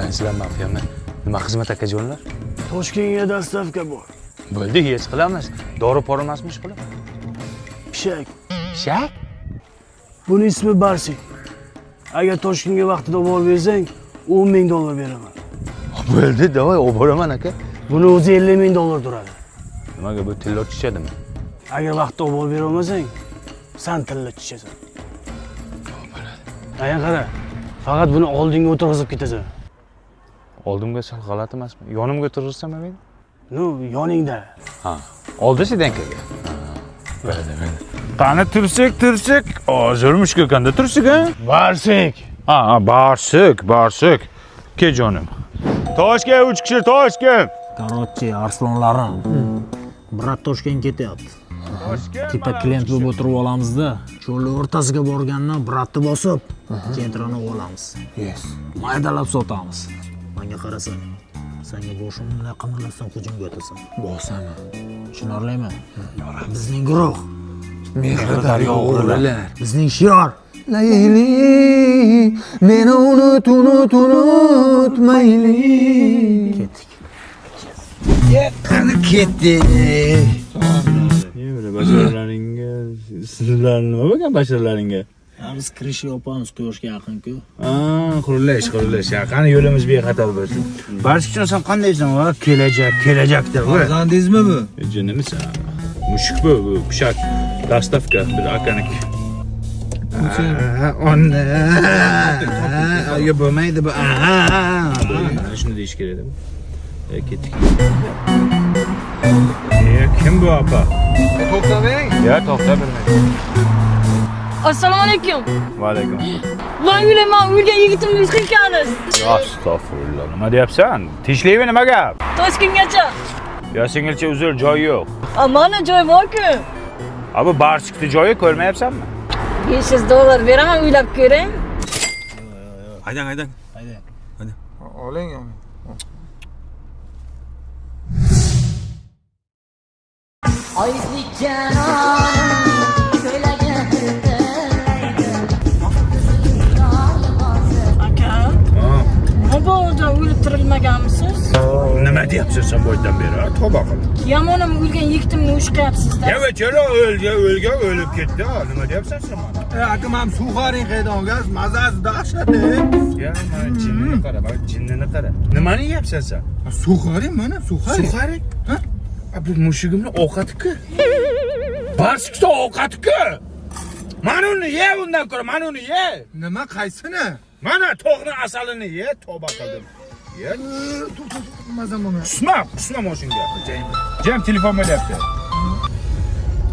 Sizlar mafiyami. Nima xizmat akajonlar? Toshkentga dastavka bor. Bo'ldi, hech qilamiz. Dori-pora emasmi ish qilib? Pishak. Pishak? Buning ismi Barsik. Agar Toshkentga vaqtida olib bersang, $10,000 beraman. Bo'ldi, davay, olib boraman aka. Buni o'zi $50,000 turadi. Nimaga bu tilla tushadimi? Agar vaqtida olib bera olmasang, sen tilla tushasan. Aya qara. Faqat buni oldinga o'tirg'izib ketasan. Oldimga sal g'alati emasmi? Yonimga o'tirg'izsam mayli? No, yoningda. Ha. Oldi sedankaga. Bo'ldi. Qani tursak. Hozir mushkakanda tursak, ha? Barsik. Ha, barsik. Ke jonim. Toshga 3 kishi, Toshga. Короче, arslonlarim. Brat Toshkent ketyapti. Tipa klient bo'lib o'tirib olamizda, cho'lni o'rtasiga borgandan bratni bosib, centrani olamiz. Yes. Maydalab sotamiz. Menga qarasan. Senga boshimni qimirlasam hujumga o'tasan. Bosaman. Tushunarlimi? Bizning guruh, Mehri daryo o'g'rilar. bizning shior. Layli, meni unutmayli. Ketdik. Qani ketdik. Böyle başarılarınga, sizlar nima bo'lgan başarılarınga? Biz kirish yopamiz quyoshga yaqin-ku. Qurilish. Qani yo'limiz bexatar bo'lsin. Barchikjon sen qandaysan va kelajakda va. Farzandingizmi bu? Jinnimisan? Mushuk bu, pishak. Dastavka bir akaniki. Ona. Ayo bo'lmaydi bu. Mana shuni deyish kerak edi. Ketdik. Kim bu apa? To'xtamang. Ya, to'xta bermaydi. Assalomu alaykum. Va alaykum. Voy uylayman, uyga yigitimni yutqizgansiz. Astagfirullah. Nima deyapsan? Tinchlikmi, nima gap? Toshkentgacha. Ya singilcha uzr, joy yo'q. Mana joy bor-ku. Abi barchikni joyi ko'rmayapsanmi? $500 beraman, uylab ko'ring. Haydang. Oling. Aka. Mabodo o'lib tirilmaganmisiz? Nima deyapsan sen boydan beri? Tavba qil. Yamonam o'lgan yigitimni ushqayapsiz-da. O'lgan o'lib ketdi. Nima deyapsan sen mana? Akam ham suxaring qaydongas, mazasi dahshatli. Ya mana jinnini qara. Nimani yeyapsan sen? Suxaring mana, suxaring. Suxaring? Ha? Bu mushugimni ovqati-ku. Barsikda ovqati-ku. Mana uni ye undan ko'ra, mana uni ye. Nima qaysini? Mana to'g'ni asalini ye, tavba qildim. Ye. Mazam bo'lmayapti. Qusma moshinga. Jam telefon bo'lyapti.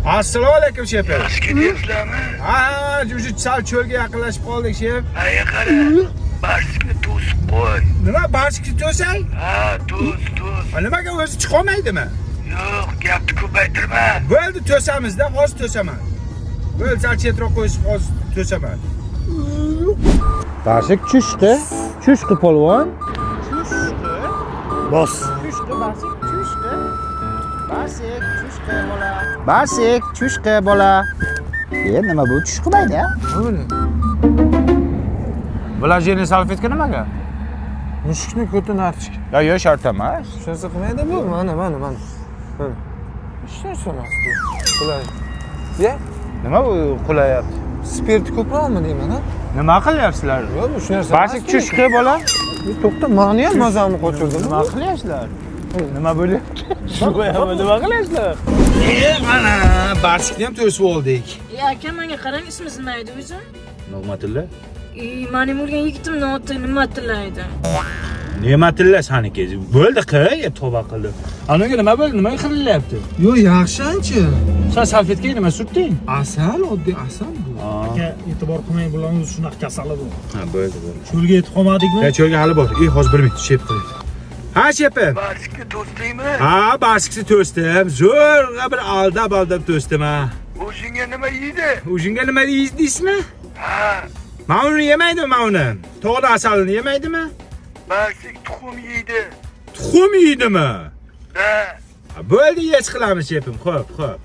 Assalomu alaykum shef. Ketyapsizlarmi? Ha, juji sal cho'lga yaqinlashib qoldik shef. Aya qara, barsikni to'sib qo'y. Nima barsikni to'say? Ha, to's. Nimaga o'zi chiqolmaydimi? Yo'q, gapni ko'paytirma. Bo'ldi, to'samizda, hozir to'saman. Bo'ldi, sal chetroq qo'yishib hozir to'saman. Barsik chushqi polvon. Bos. Barsik chushqi bola. Nima bu chushqimaydi ya? Vlajeniy salfetka nimaga? Mushukni ko'tini artishga. Yo, shart emas. Shunisi qilmaydi bu. Mana. Ishdan so'rasi bu. Qulay. Ye? Nima bu qulayapti? Spirt ko'proqmi deyman, ha? Nima qilyapsizlar? Yo'q, bu shu narsa. Barsik chushqi bola. To'xta, meni ham mazamni qochirdim. Nima qilyapsizlar? Nima bo'lyapti? Shu qo'yaman, nima qilyapsizlar? Mana barsikni ham to'sib oldik. Aka, menga qarang, ismingiz nima edi o'zi? Nig'matilla? Mening o'lgan yigitimni oti nima tillaydi? Ne'matilla saniki. Bo'ldi, tavba qildim. Anaga nima bo'ldi? Nima qilinyapti? Yo'q, yaxshi-anchi. Sen salfetkaga nima surtding? Asal, oddiy asal bu. Aka, e'tibor qilmang, bularning shunaqa kasali bu. Ha, bo'ldi. Cho'lga yetib qolmadikmi? Cho'lga hali bor. Hozir 1 minut shep qilaydi. Ha, shepim. Barsikni to'sdingmi? Ha, barsikni to'sdim. Zo'rg'a bir aldab to'sdim ha. O'zingga nima yeydi? O'zingga nima deysizmi? Ha, Mana uni yemaydimi, mana uni? To'g'ri asalini yemaydimi? barsik tuxum yeydi. Tuxum yeydimi? Ha, Bo'ldi, yech qilamiz shepim. Xo'p.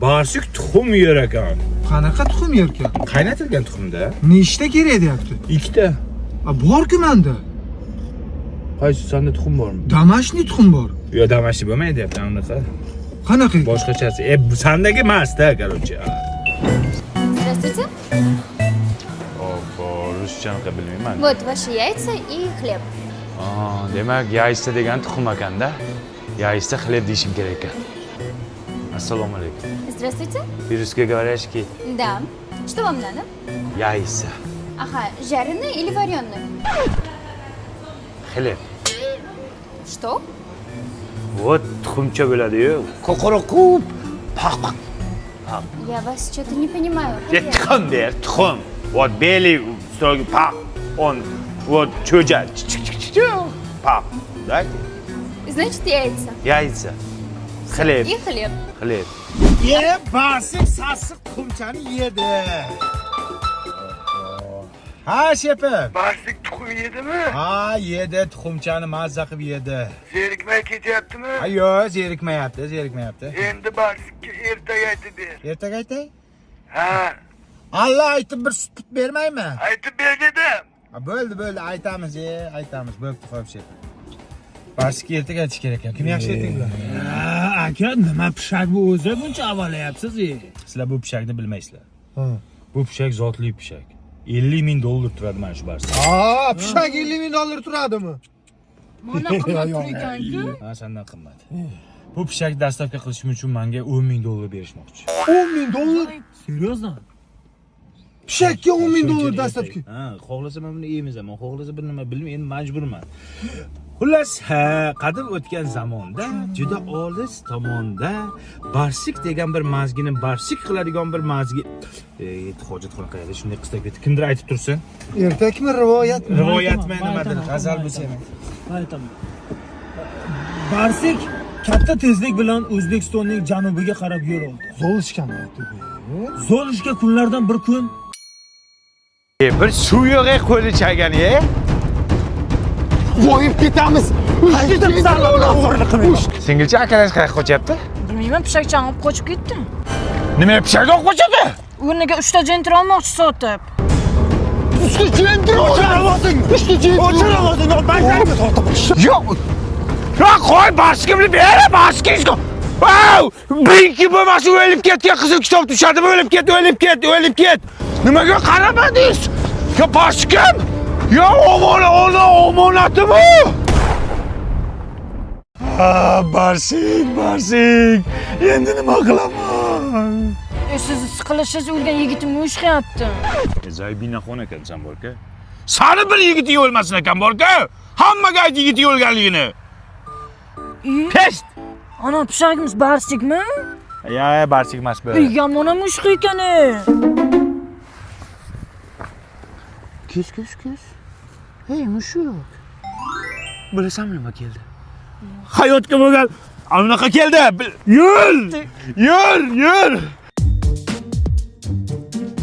Barsik tuxum yer ekan. Qanaqa tuxum yerkan? Qaynatilgan tuxumda. Nechta kerak deyapti? 2 ta. Bor-ku menda. Qaysi sanda tuxum bormi? Damashniy tuxum bor. Yo, damashni bo'lmaydi deyapti, anaqa. Qanaqa? Boshqachasi. Sandagi emas-da, короче. Здравствуйте. Hoppa, ruschani bilmayman. Вот ваши яйца и хлеб. Demak, yaysda degan tuxum ekanda. Yaysda xleb deyishim kerak ekan. Assalomu alaykum. Здравствуйте. По-русски говоришь, Да. Что вам надо? яйца. Ага, жареный или вареный? Xleb. Что? Вот tuxumcha bo'ladi-yu. Qo'qoroq, paq. Я вас что-то не понимаю. Tuxum der, tuxum. Вот белый, строгий пaq. Он вот cho'ja. Paq. Дайте. Значит, яйца. Яйца. Xleb. И хлеб. Xleb. Ye, basiq sassiq tuxumchani yedi. Ha, shepim. Barsik tuxum yedimi? Ha, yedi, tuxumchani mazza qilib yedi. Zerikmay ketyaptimi? Ha, yo'q, zerikmayapti. Endi Barsikka ertaga aytib ber. Ertaga aytay? Ha, Allah aytib bir sut bermaymi? aytib ber dedim. Ha, bo'ldi, aytamiz, aytamiz. Bo'pti, xo'p shepim. Barsikka ertaga aytish kerak ekan. Kim yaxshi aytinglar? Aka, nima pishak bu o'zi buncha avalayapsiz? Sizlar bu pishakni bilmaysizlar. Bu pishak zotli pishak. $50,000 turadi mana shu barsi. Ha, pishak $50,000 turadimi? Mana qimmat pul ekan-ku. Ha, sendan qimmat. Bu pishakni dastavka qilishim uchun menga $10,000 berishmoqchi. $10,000? Серьезно? Pishakka $10,000 dastavka. Ha, xohlasa men buni yeymiz, men xohlasa bir nima bilmayman, endi majburman. Xullas, qadim o'tgan zamonda juda olis tomonda Barsik degan bir mazgini Barsik qiladigan bir mazgi hojatxona qayerda shunday qisqa ketdi. Kimdir aytib tursin? Ertakmi, rivoyatmi? Rivoyatmi nimadir, g'azal bo'lsa ham. Aytaman. Barsik katta tezlik bilan O'zbekistonning janubiga qarab yo'l oldi. Zolishgan. Zo'rishga kunlardan bir kun Bir suv yo'q qo'li chaygani, Voyib ketamiz. Singilcha akalash qayerga qochyapti? Bilmayman, pishakchani olib qochib ketdi. Nima pishakni olib qochadi? O'rniga 3 ta jenter olmoqchi sotib. Yo'q. Ya qo'y Barsikimni ber, Barsikingizga. Vow! Birinchi bo'lmasa o'lib ketgan qizil kitob tushadi, o'lib ket. Nimaga qaramadingiz? Ya Barsikim? Ya omonatimi? Barsik. Endi nima qilaman? Siz siqilishingiz o'lgan yigitimni ushlayapti. Zaybinaxon ekansan borka. Sani bir yigiti o'lmasin ekan borka. Hammaga ayt yigiti o'lganligini. Pest! Ana pishagimiz Barsikmi? Ya, Barsik emas bu. Yomon mushuk ekan. Kes. Hey, mushuk. Bilasanmi nima keldi? Hayotga bo'lgan anaqa keldi. Yur.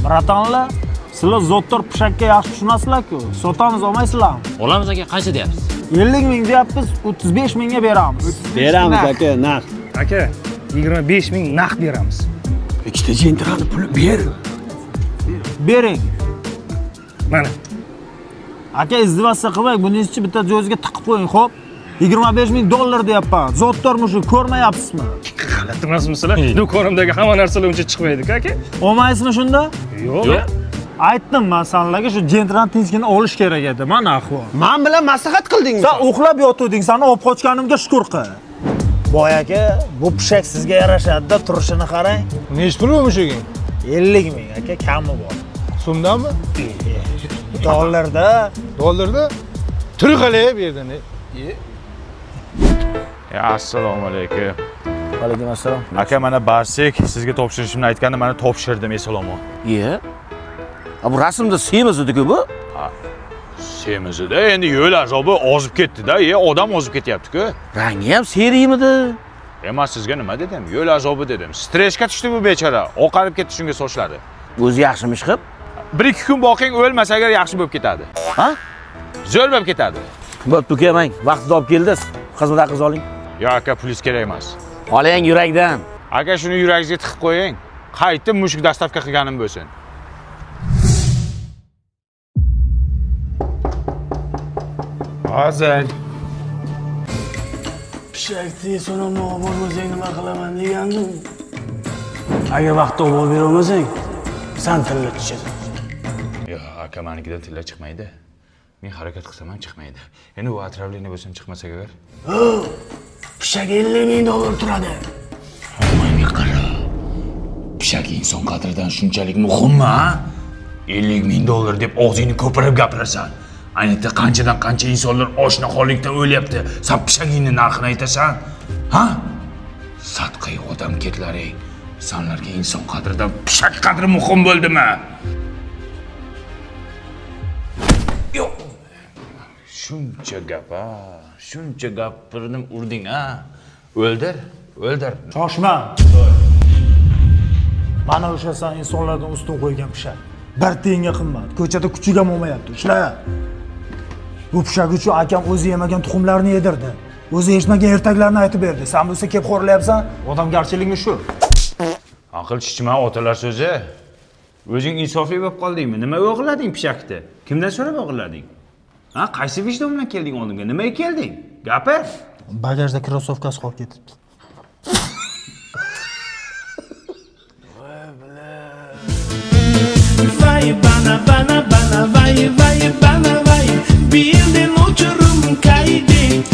Bratanlar, sizlar zottor pishakka yaxshi tushunasizlar-ku. Sotamiz olmaysizlarmi? Olamiz aka, qancha deyapsiz? 50,000 deyapmiz, 35,000 ga beramiz. Beramiz aka, naqd. Aka, 25,000 naqd beramiz. Ikkita jentrani puli ber. Bering. Mana. Aka, izdivatsiya qilmang, buningizni bitta jo'ziga tiqib qo'ying, xo'p? $25,000 deyapman. Zottor mushuk ko'rmayapsizmi? G'alati emasmisizlar? Do'konimdagi hamma narsalar uncha chiqmaydi-ku aka. Olmaysizmi shunda? Yo'q. Aytdim men senlarga shu jentran tinchgina olish kerak edi. Mana ahvol. Men bilan maslahat qildingiz. Sen uxlab yotuvding, seni olib qochganimga shukr qil. Boy aka, bu pishak sizga yarashadi-da, turishini qarang. Nech pul bu mushuging? 50,000 aka, kami bor. So'mdanmi? Dollarda. Turi qalay bu yerda. Assalomu alaykum. Alaykum assalom. Aka, mana Barsik sizga topshirishimni aytganda mana topshirdim, esalomon. Ye. Bu rasmda semiz edi-ku bu? Semizida endi yo'l azobi ozib ketdi-da, odam ozib ketyapti-ku. Rangi ham seriyimidi? Emas, sizga nima dedim? Yo'l azobi dedim. Stressga tushdi bu bechora. Oqarib ketdi shunga sochlari. O'zi yaxshimish qilib. 1-2 kun boqing, o'lmasa agar yaxshi bo'lib ketadi. Ha? Zo'r bo'lib ketadi. Bo'pti, kelmang. Vaqtida olib keldiz. Xizmat haqingizni oling. Yo aka, pulingiz kerak emas. Oling yurakdan. Aka, shuni yuragingizga tiqib qo'ying. Qaytib mushuk dastavka qilganim bo'lsin. Hozir Pishakni so'ramoq bo'lmasang nima qilaman degandim. Agar vaqtda olib berolmasang, sen tilla tushasan. Yo'q, aka menikida tilla chiqmaydi. Men harakat qilsam ham chiqmaydi. Endi u отравление bo'lsa chiqmasa agar. Pishak $50,000 turadi. Menga qara. Pishak inson qadridan shunchalik muhimmi, ha? $50,000 deb og'zingni ko'pirib gapirasan. Ayniqsa qanchadan qancha insonlar oshnaxonlikdan o'lyapti. Sen pishagingni narxini aytasan? Ha? Sadqai odam ketlaring. Sanlarga inson qadridan pishak qadri muhim bo'ldimi? Yo'q. Shuncha gap, ha? Shuncha gapirdim urding, ha? O'ldir. Shoshma. Mana o'sha san insonlardan ustun qo'ygan pishak. Bir tiyinga qimmat. Ko'chada kuchiga bo'lmayapti. Ishla. Bu pishak uchun akam o'zi yemagan tuxumlarni yedirdi. O'zi eshitmagan ertaklarni aytib berdi. Sen bo'lsa kelib xo'rlayapsan. Odamgarchilikmi shu? Aql chichma otalar so'zi. O'zing insofli bo'lib qoldingmi? Nima o'g'irlading pishakni? Kimdan so'rab o'g'irlading? Ha, qaysi vijdon bilan kelding oldimga? Nimaga kelding? Gapir. Bagajda krossovkasi qolib ketibdi. Vay bana vay bana vay bir yildan uchurum qaydik.